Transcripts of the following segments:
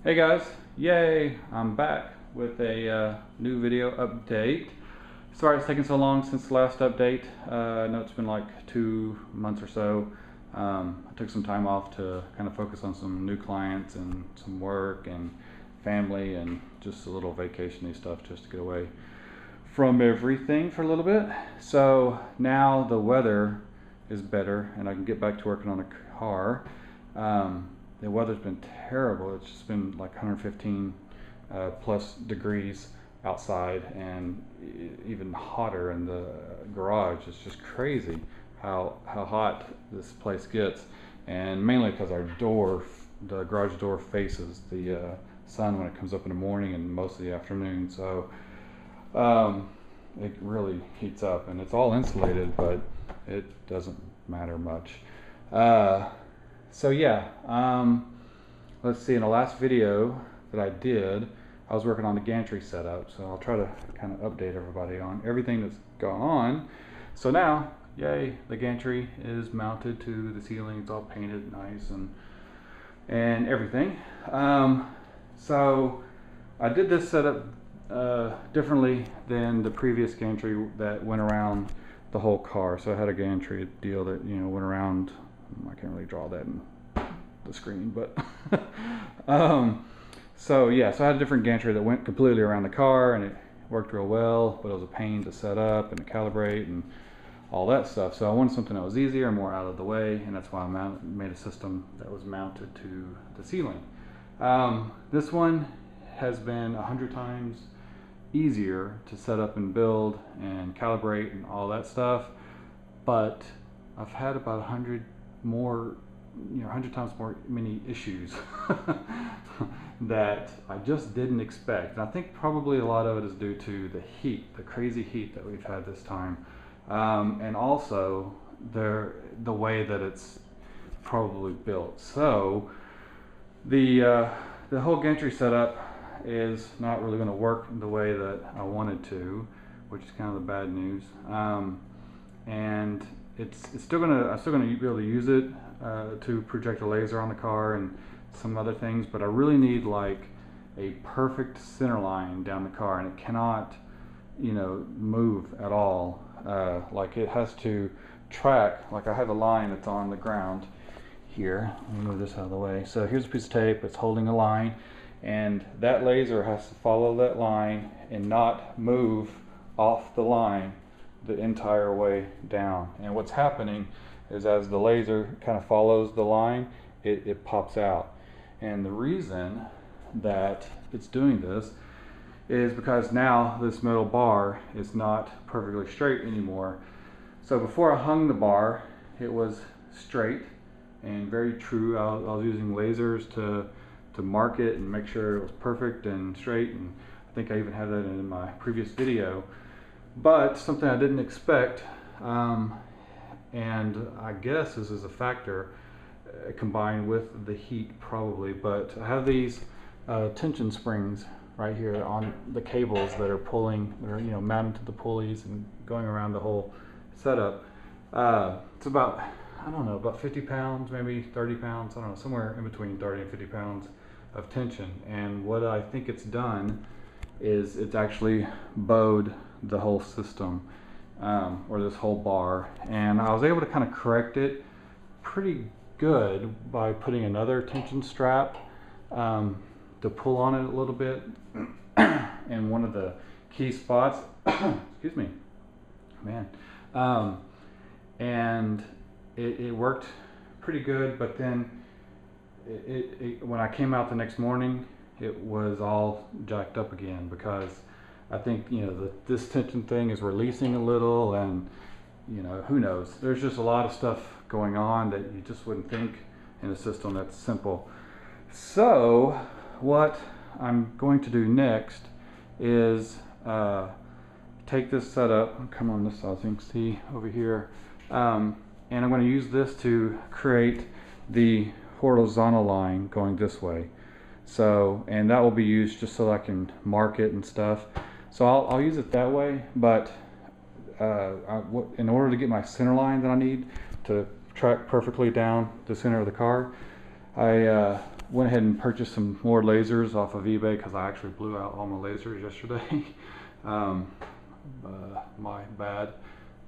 Hey guys, yay! I'm back with a new video update. Sorry it's taken so long since the last update. I know it's been like 2 months or so. I took some time off to kind of focus on some new clients and some work and family and just a little vacation-y stuff just to get away from everything for a little bit. So now the weather is better and I can get back to working on a car. The weather's been terrible. It's just been like 115 plus degrees outside and even hotter in the garage. It's just crazy how hot this place gets, and mainly because our door, the garage door, faces the sun when it comes up in the morning and most of the afternoon. So it really heats up, and it's all insulated, but it doesn't matter much. So yeah, let's see, in the last video that I did, I was working on the Gantry setup, so I'll try to kind of update everybody on everything that's going on. So now, yay, the Gantry is mounted to the ceiling. It's all painted nice and everything. So I did this setup differently than the previous Gantry that went around the whole car. So I had a Gantry deal that, you know, went around. I can't really draw that in the screen, but so yeah, so I had a different Gantry that went completely around the car, and it worked real well, but it was a pain to set up and to calibrate and all that stuff. So I wanted something that was easier and more out of the way, and that's why I made a system that was mounted to the ceiling. This one has been 100 times easier to set up and build and calibrate and all that stuff, but I've had about 100 more, 100 times more many issues that I just didn't expect. And I think probably a lot of it is due to the heat, the crazy heat that we've had this time, and also the way that it's probably built. So the whole Gantry setup is not really going to work the way that I wanted to, which is kind of the bad news. And I'm still gonna be able to use it to project a laser on the car and some other things, but I really need like a perfect center line down the car, and it cannot, move at all. Like it has to track. Like I have a line that's on the ground here. Let me move this out of the way. So here's a piece of tape. It's holding a line, and that laser has to follow that line and not move off the line the entire way down. And what's happening is as the laser kind of follows the line, it pops out. And the reason that it's doing this is because now this metal bar is not perfectly straight anymore. So before I hung the bar, it was straight and very true. I was using lasers to mark it and make sure it was perfect and straight, and I think I even had that in my previous video. But something I didn't expect, and I guess this is a factor combined with the heat probably, but I have these tension springs right here on the cables that are pulling, that are mounted to the pulleys and going around the whole setup. It's about, I don't know, about 50 pounds, maybe 30 pounds, I don't know, somewhere in between 30 and 50 pounds of tension. And what I think it's done is it's actually bowed the whole system, or this whole bar, and I was able to kind of correct it pretty good by putting another tension strap to pull on it a little bit in one of the key spots. Excuse me, man. And it worked pretty good, but then when I came out the next morning, it was all jacked up again, because I think this tension thing is releasing a little, and who knows, there's just a lot of stuff going on that you just wouldn't think in a system that's simple. So what I'm going to do next is take this setup, come on this side so you can see over here, and I'm going to use this to create the horizontal line going this way. So, and that will be used just so I can mark it and stuff. So I'll use it that way, but in order to get my center line that I need to track perfectly down the center of the car, I went ahead and purchased some more lasers off of eBay because I actually blew out all my lasers yesterday. My bad.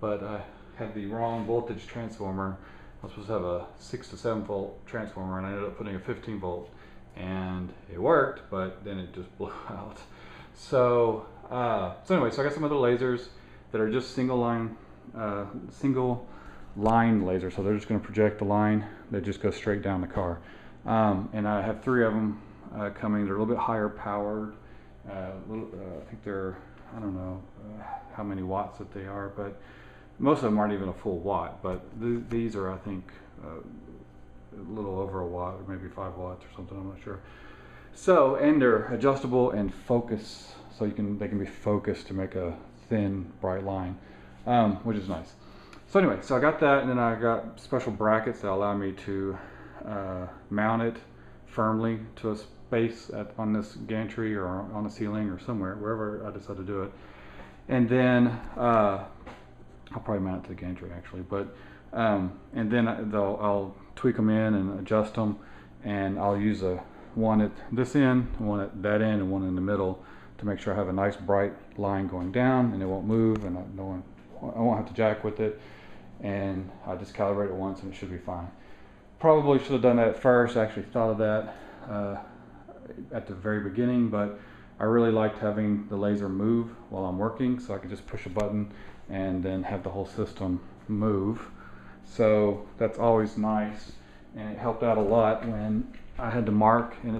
But I had the wrong voltage transformer. I was supposed to have a 6 to 7 volt transformer, and I ended up putting a 15 volt, and it worked, but then it just blew out. So anyway, so I got some other lasers that are just single line lasers. So they're just going to project the line. They just go straight down the car. And I have 3 of them coming. They're a little bit higher powered. I think they're, I don't know how many watts that they are, but most of them aren't even a full watt. But these are, I think, a little over a watt, or maybe 5 watts or something. I'm not sure. So, and they're adjustable and focus, so they can be focused to make a thin, bright line, which is nice. So anyway, so I got that, and then I got special brackets that allow me to mount it firmly to a space on this gantry or on the ceiling or somewhere, wherever I decide to do it. And then I'll probably mount it to the gantry actually, but and then I'll tweak them in and adjust them, and I'll use one at this end, one at that end, and one in the middle to make sure I have a nice bright line going down, and it won't move, and I won't have to jack with it, and I just calibrate it once and it should be fine. Probably should have done that at first. I actually thought of that at the very beginning, but I really liked having the laser move while I'm working, so I could just push a button and then have the whole system move. So that's always nice, and it helped out a lot when I had to mark, and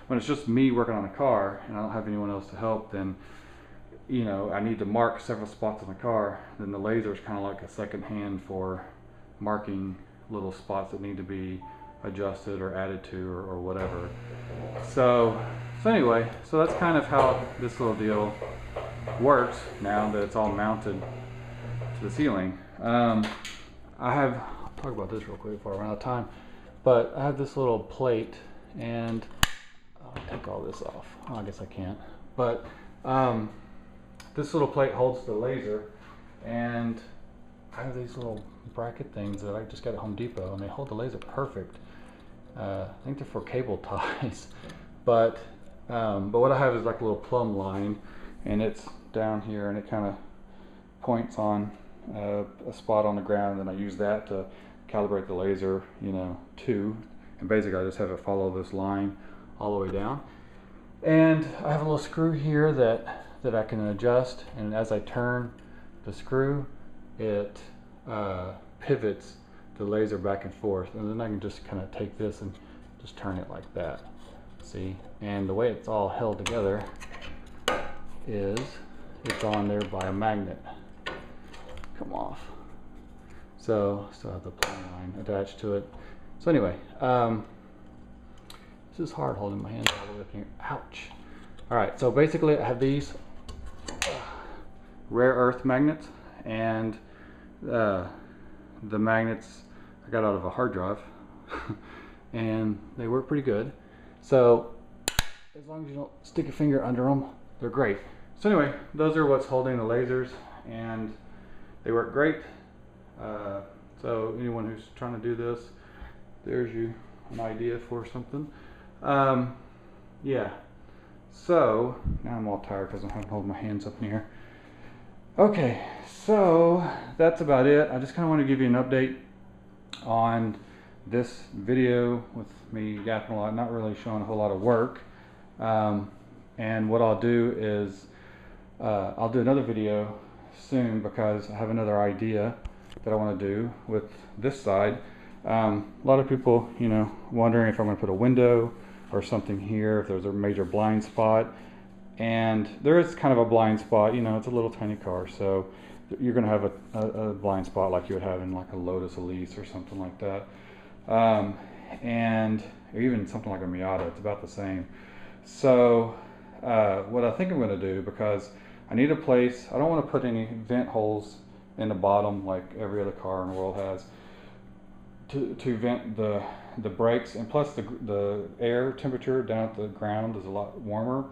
when it's just me working on a car and I don't have anyone else to help, then you know, I need to mark several spots on the car. Then the laser is kind of like a second hand for marking little spots that need to be adjusted or added to or whatever. So anyway, so that's kind of how this little deal works now that it's all mounted to the ceiling. I'll talk about this real quick before I run out of time, but I have this little plate, and I'll take all this off. Oh, I guess I can't, but this little plate holds the laser, and I have these little bracket things that I just got at Home Depot, and they hold the laser perfect. I think they're for cable ties, but what I have is like a little plumb line, and it's down here, and it kind of points on a spot on the ground, and I use that to calibrate the laser, you know, and basically I just have it follow this line all the way down. And I have a little screw here that I can adjust, and as I turn the screw, it pivots the laser back and forth, and then I can just kind of take this and just turn it like that. See, and the way it's all held together is it's on there by a magnet. Come off. So still have the plumb line attached to it. So anyway, this is hard holding my hands all the way up here. Ouch. All right, so basically I have these rare earth magnets, and the magnets I got out of a hard drive and they work pretty good. So as long as you don't stick your finger under them, they're great. So anyway, those are what's holding the lasers, and they work great. So anyone who's trying to do this, there's you an idea for something. Yeah, so now I'm all tired because I'm having to hold my hands up in the air. Okay, so that's about it. I just kind of want to give you an update on this video with me yapping a lot, not really showing a whole lot of work. And what I'll do is I'll do another video soon, because I have another idea that I want to do with this side. A lot of people, you know, wondering if I'm going to put a window or something here, if there's a major blind spot. And there is kind of a blind spot, you know, it's a little tiny car, so you're going to have a blind spot like you would have in like a Lotus Elise or something like that. And or even something like a Miata, it's about the same. So what I think I'm going to do, because I need a place, I don't want to put any vent holes in the bottom like every other car in the world has, to vent the brakes, and plus the air temperature down at the ground is a lot warmer.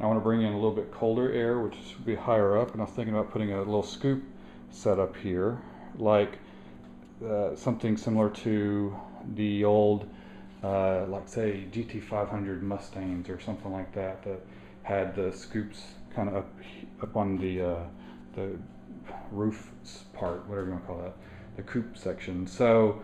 I want to bring in a little bit colder air, which should be higher up, and I was thinking about putting a little scoop set up here, like something similar to the old like say GT500 Mustangs or something like that that had the scoops kind of up on the roof part, whatever you want to call that, the coupe section. So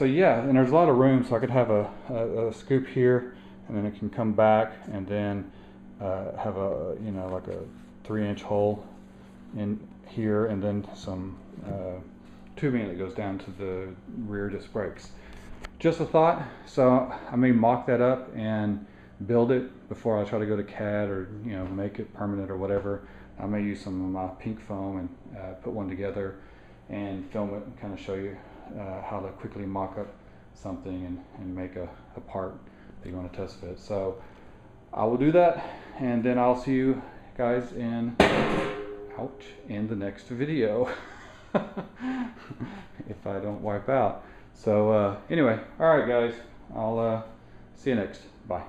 yeah, and there's a lot of room, so I could have a scoop here, and then it can come back, and then have a, you know, like a 3-inch hole in here, and then some tubing that goes down to the rear disc brakes. Just a thought. So I may mock that up and build it before I try to go to CAD or, you know, make it permanent or whatever. I may use some of my pink foam and put one together and film it and kind of show you how to quickly mock up something and make a part that you want to test fit. So I will do that, and then I'll see you guys in the next video if I don't wipe out. So anyway, all right guys, I'll see you next. Bye.